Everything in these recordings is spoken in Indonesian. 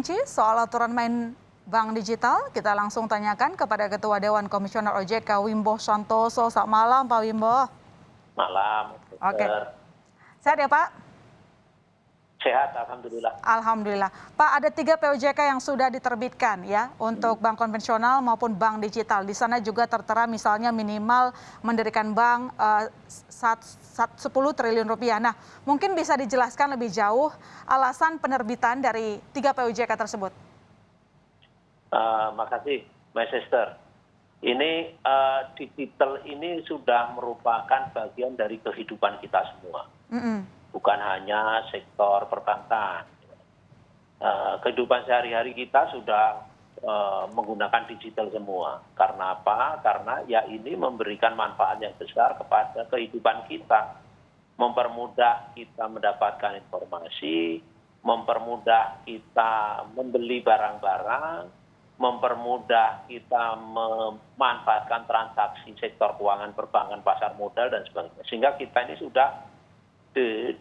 rinci soal aturan main bank digital, kita langsung tanyakan kepada Ketua Dewan Komisioner OJK Wimbo Santoso. Selamat malam Pak Wimbo. Malam. Oke. Sehat ya Pak? Sehat, alhamdulillah. Alhamdulillah. Pak, ada 3 POJK yang sudah diterbitkan ya untuk bank konvensional maupun bank digital. Di sana juga tertera misalnya minimal mendirikan bank 10 triliun rupiah. Nah, mungkin bisa dijelaskan lebih jauh alasan penerbitan dari 3 POJK tersebut. Makasih, Mbak Sister. Ini digital ini sudah merupakan bagian dari kehidupan kita semua. Bukan hanya sektor perbankan. Kehidupan sehari-hari kita sudah menggunakan digital semua. Karena apa? Karena ya ini memberikan manfaat yang besar kepada kehidupan kita. Mempermudah kita mendapatkan informasi, mempermudah kita membeli barang-barang, mempermudah kita memanfaatkan transaksi sektor keuangan, perbankan, pasar modal, dan sebagainya. Sehingga kita ini sudah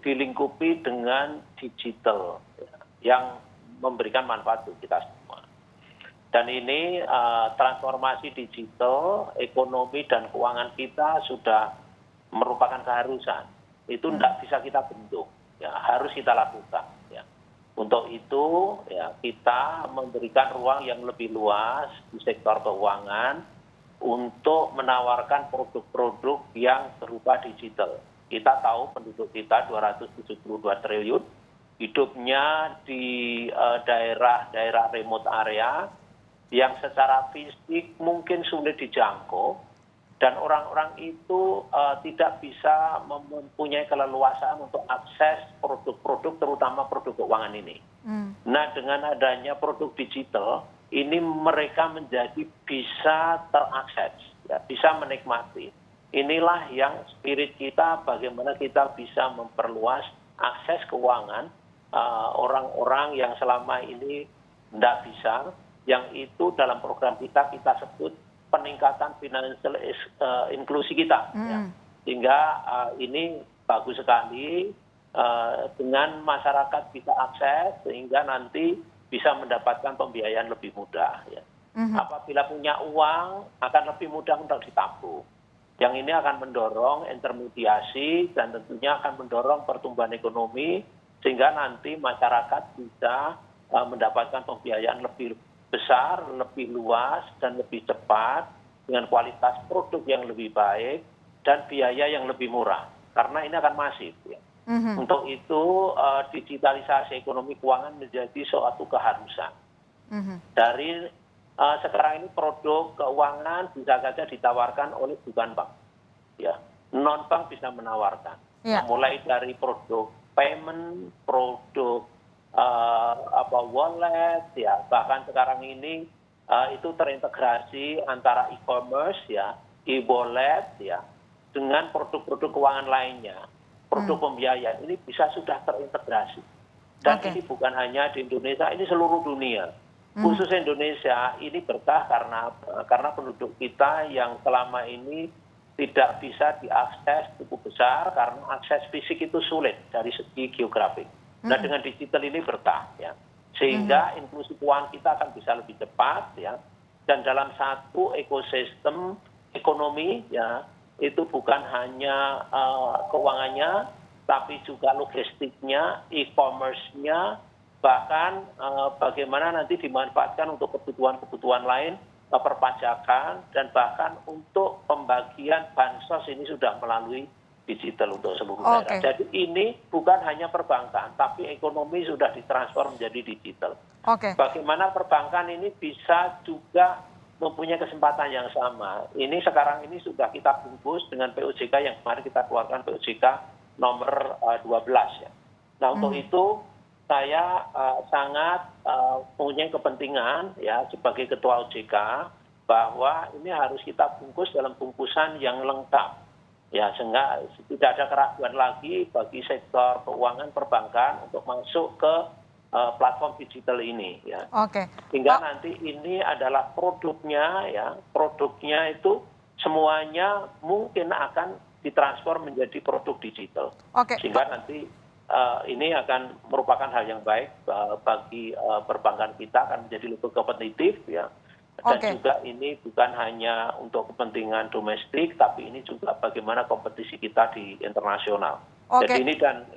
dilingkupi dengan digital yang memberikan manfaat untuk kita semua. Dan ini transformasi digital, ekonomi dan keuangan kita sudah merupakan keharusan. Itu tidak bisa kita bentuk, ya, harus kita lakukan. Ya. Untuk itu ya, kita memberikan ruang yang lebih luas di sektor keuangan untuk menawarkan produk-produk yang berupa digital. Kita tahu penduduk kita 272 triliun, hidupnya di daerah-daerah remote area yang secara fisik mungkin sulit dijangkau, dan orang-orang itu tidak bisa mempunyai keleluasaan untuk akses produk-produk, terutama produk keuangan ini. Nah, dengan adanya produk digital, ini mereka menjadi bisa terakses, ya, bisa menikmati. Inilah yang spirit kita, bagaimana kita bisa memperluas akses keuangan orang-orang yang selama ini tidak bisa, yang itu dalam program kita sebut peningkatan financial inklusi kita. Ya. Sehingga ini bagus sekali dengan masyarakat bisa akses, sehingga nanti bisa mendapatkan pembiayaan lebih mudah. Ya. Apabila punya uang, akan lebih mudah untuk ditabung. Yang ini akan mendorong intermediasi dan tentunya akan mendorong pertumbuhan ekonomi, sehingga nanti masyarakat bisa mendapatkan pembiayaan lebih besar, lebih luas, dan lebih cepat, dengan kualitas produk yang lebih baik dan biaya yang lebih murah. Karena ini akan masif. Ya. Untuk itu digitalisasi ekonomi keuangan menjadi suatu keharusan. Dari sekarang ini produk keuangan bisa saja ditawarkan oleh bukan bank, ya, non bank bisa menawarkan, mulai dari produk payment, produk wallet, ya, bahkan sekarang ini itu terintegrasi antara e-commerce, ya, e-wallet, ya, dengan produk-produk keuangan lainnya, produk pembiayaan ini bisa sudah terintegrasi. Dan ini bukan hanya di Indonesia, ini seluruh dunia. Khusus Indonesia ini berkah karena penduduk kita yang selama ini tidak bisa diakses cukup besar karena akses fisik itu sulit dari segi geografik. Nah, dengan digital ini berkah, ya, sehingga inklusi keuangan kita akan bisa lebih cepat, ya, dan dalam satu ekosistem ekonomi, ya, itu bukan hanya keuangannya, tapi juga logistiknya, e-commerce-nya, bahkan bagaimana nanti dimanfaatkan untuk kebutuhan-kebutuhan lain, perpajakan, dan bahkan untuk pembagian bansos ini sudah melalui digital untuk seluruh daerah. Jadi ini bukan hanya perbankan, tapi ekonomi sudah ditransform menjadi digital. Bagaimana perbankan ini bisa juga mempunyai kesempatan yang sama. Ini sekarang ini sudah kita bungkus dengan POJK yang kemarin kita keluarkan, POJK nomor 12. Ya. Nah, untuk itu saya sangat mempunyai kepentingan, ya, sebagai ketua OJK, bahwa ini harus kita bungkus dalam bungkusan yang lengkap, ya, sehingga tidak ada keraguan lagi bagi sektor keuangan perbankan untuk masuk ke platform digital ini, ya. Sehingga nanti ini adalah produknya, ya, produknya itu semuanya mungkin akan ditransform menjadi produk digital, sehingga nanti ini akan merupakan hal yang baik bagi perbankan kita, akan menjadi lebih kompetitif ya. Dan juga ini bukan hanya untuk kepentingan domestik, tapi ini juga bagaimana kompetisi kita di internasional. Jadi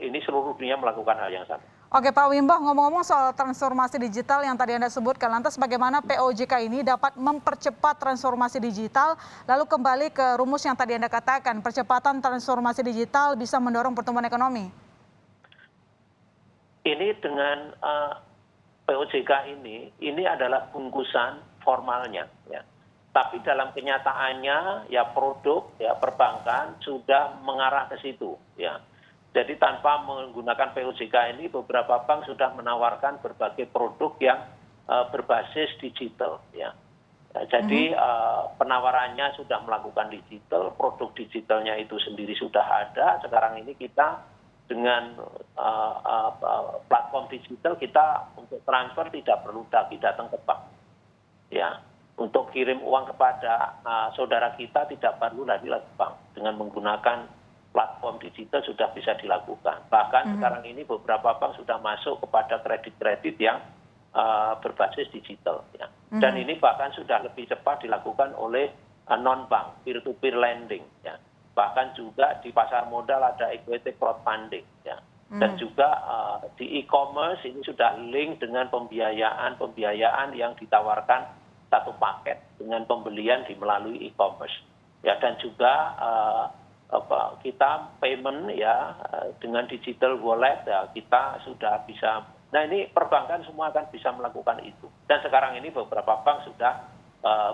ini seluruh dunia melakukan hal yang sama. Oke Pak Wimbo, ngomong-ngomong soal transformasi digital yang tadi Anda sebutkan, lantas bagaimana POJK ini dapat mempercepat transformasi digital, lalu kembali ke rumus yang tadi Anda katakan, percepatan transformasi digital bisa mendorong pertumbuhan ekonomi? Ini dengan POJK ini adalah bungkusan formalnya ya. Tapi dalam kenyataannya ya produk ya perbankan sudah mengarah ke situ ya. Jadi tanpa menggunakan POJK ini beberapa bank sudah menawarkan berbagai produk yang berbasis digital ya. Jadi penawarannya sudah melakukan digital, produk digitalnya itu sendiri sudah ada. Sekarang ini kita dengan platform digital kita untuk transfer tidak perlu datang ke bank. Ya, untuk kirim uang kepada saudara kita tidak perlu lagi ke bank. Dengan menggunakan platform digital sudah bisa dilakukan. Bahkan sekarang ini beberapa bank sudah masuk kepada kredit-kredit yang berbasis digital. Ya. Dan ini bahkan sudah lebih cepat dilakukan oleh non-bank, peer-to-peer lending. Ya. Bahkan juga di pasar modal ada equity crowdfunding. Ya. Dan juga di e-commerce ini sudah link dengan pembiayaan yang ditawarkan satu paket dengan pembelian melalui e-commerce. Ya, dan juga kita payment ya dengan digital wallet ya kita sudah bisa. Nah ini perbankan semua akan bisa melakukan itu. Dan sekarang ini beberapa bank sudah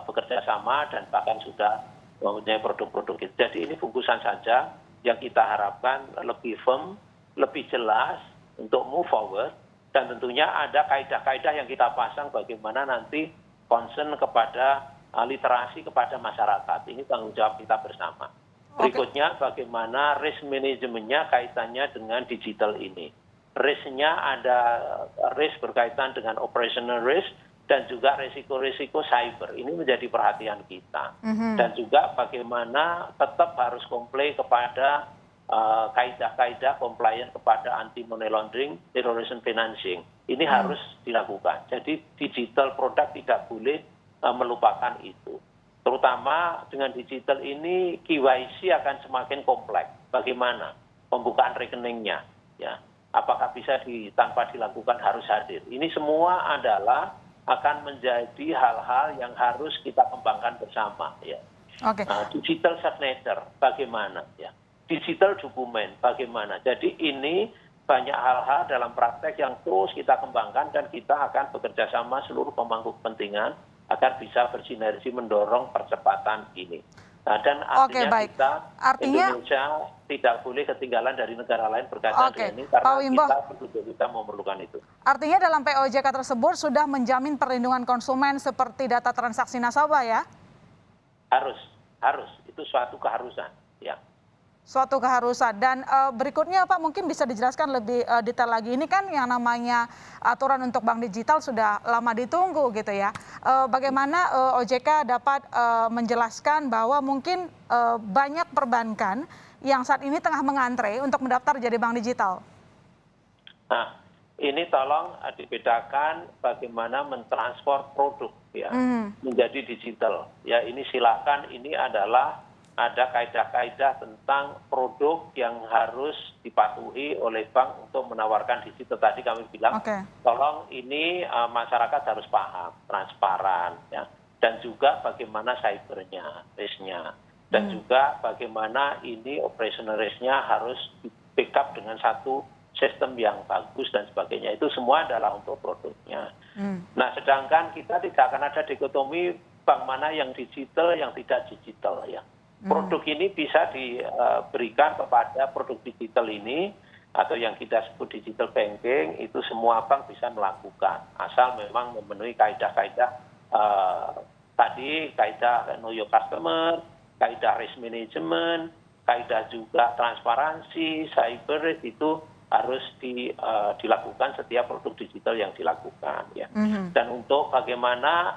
bekerja sama dan bahkan sudah mempunyai produk-produk itu. Jadi ini bungkusan saja yang kita harapkan lebih firm, lebih jelas untuk move forward. Dan tentunya ada kaidah-kaidah yang kita pasang bagaimana nanti concern kepada literasi kepada masyarakat. Ini tanggung jawab kita bersama. Berikutnya bagaimana risk manajemennya kaitannya dengan digital ini. Risk-nya ada risk berkaitan dengan operational risk dan juga risiko-risiko cyber. Ini menjadi perhatian kita. Dan juga bagaimana tetap harus comply kepada kaidah-kaidah compliant kepada anti money laundering, terrorism financing. Ini harus dilakukan. Jadi digital produk tidak boleh melupakan itu. Terutama dengan digital ini KYC akan semakin kompleks. Bagaimana pembukaan rekeningnya? Ya, apakah bisa tanpa dilakukan harus hadir? Ini semua adalah akan menjadi hal-hal yang harus kita kembangkan bersama. Ya. Digital signature bagaimana? Ya. Digital dokumen bagaimana? Jadi ini banyak hal-hal dalam praktek yang terus kita kembangkan dan kita akan bekerja sama seluruh pemangku kepentingan agar bisa bersinergi mendorong percepatan ini. Nah, dan artinya Indonesia tidak boleh ketinggalan dari negara lain berkaitan dengan ini karena kita memerlukan itu. Artinya dalam POJK tersebut sudah menjamin perlindungan konsumen seperti data transaksi nasabah ya? Harus. Itu suatu keharusan. Ya. Suatu keharusan. Dan berikutnya Pak mungkin bisa dijelaskan lebih detail lagi. Ini kan yang namanya aturan untuk bank digital sudah lama ditunggu gitu ya. Bagaimana OJK dapat menjelaskan bahwa mungkin banyak perbankan yang saat ini tengah mengantre untuk mendaftar jadi bank digital? Nah, ini tolong dibedakan bagaimana mentransfer produk ya menjadi digital. Ya ini silakan, ini adalah ada kaidah-kaidah tentang produk yang harus dipatuhi oleh bank untuk menawarkan digital. Tadi kami bilang, tolong ini masyarakat harus paham, transparan, ya, dan juga bagaimana cybernya, risknya, dan juga bagaimana ini operational risknya harus di backup dengan satu sistem yang bagus dan sebagainya. Itu semua adalah untuk produknya. Nah, sedangkan kita tidak akan ada dikotomi bank mana yang digital, yang tidak digital, ya. Produk ini bisa diberikan kepada produk digital ini atau yang kita sebut digital banking itu semua bank bisa melakukan asal memang memenuhi kaidah-kaidah tadi, kaidah know your customer, kaidah risk management, kaidah juga transparansi, cyber risk itu harus dilakukan setiap produk digital yang dilakukan ya. Dan untuk bagaimana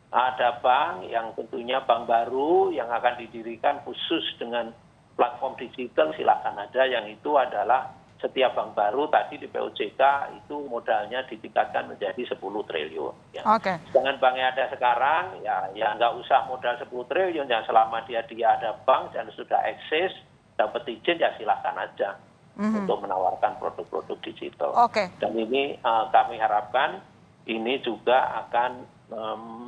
ada bank yang tentunya bank baru yang akan didirikan khusus dengan platform digital, silakan ada, yang itu adalah setiap bank baru tadi di POJK itu modalnya ditingkatkan menjadi 10 triliun. Ya. Oke. Dengan bank yang ada sekarang, ya nggak usah modal 10 triliun, yang selama dia ada bank dan sudah eksis, dapat izin, ya silahkan aja untuk menawarkan produk-produk digital. Oke. Dan ini kami harapkan ini juga akan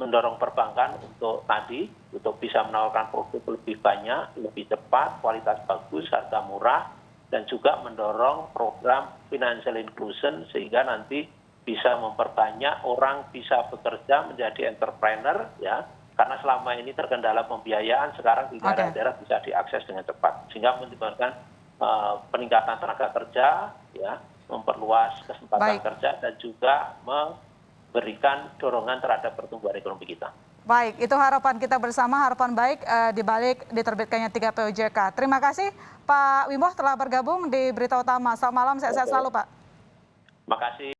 mendorong perbankan untuk bisa menawarkan produk lebih banyak, lebih cepat, kualitas bagus, harga murah, dan juga mendorong program financial inclusion sehingga nanti bisa memperbanyak orang bisa bekerja menjadi entrepreneur, ya, karena selama ini terkendala pembiayaan, sekarang di daerah-daerah bisa diakses dengan cepat sehingga menyebabkan peningkatan tenaga kerja, ya, memperluas kesempatan kerja, dan juga memberikan dorongan terhadap pertumbuhan ekonomi kita. Baik, itu harapan kita bersama, harapan baik di balik diterbitkannya 3 POJK. Terima kasih Pak Wimbo telah bergabung di Berita Utama. Selamat malam, sehat-sehat selalu Pak. Terima kasih.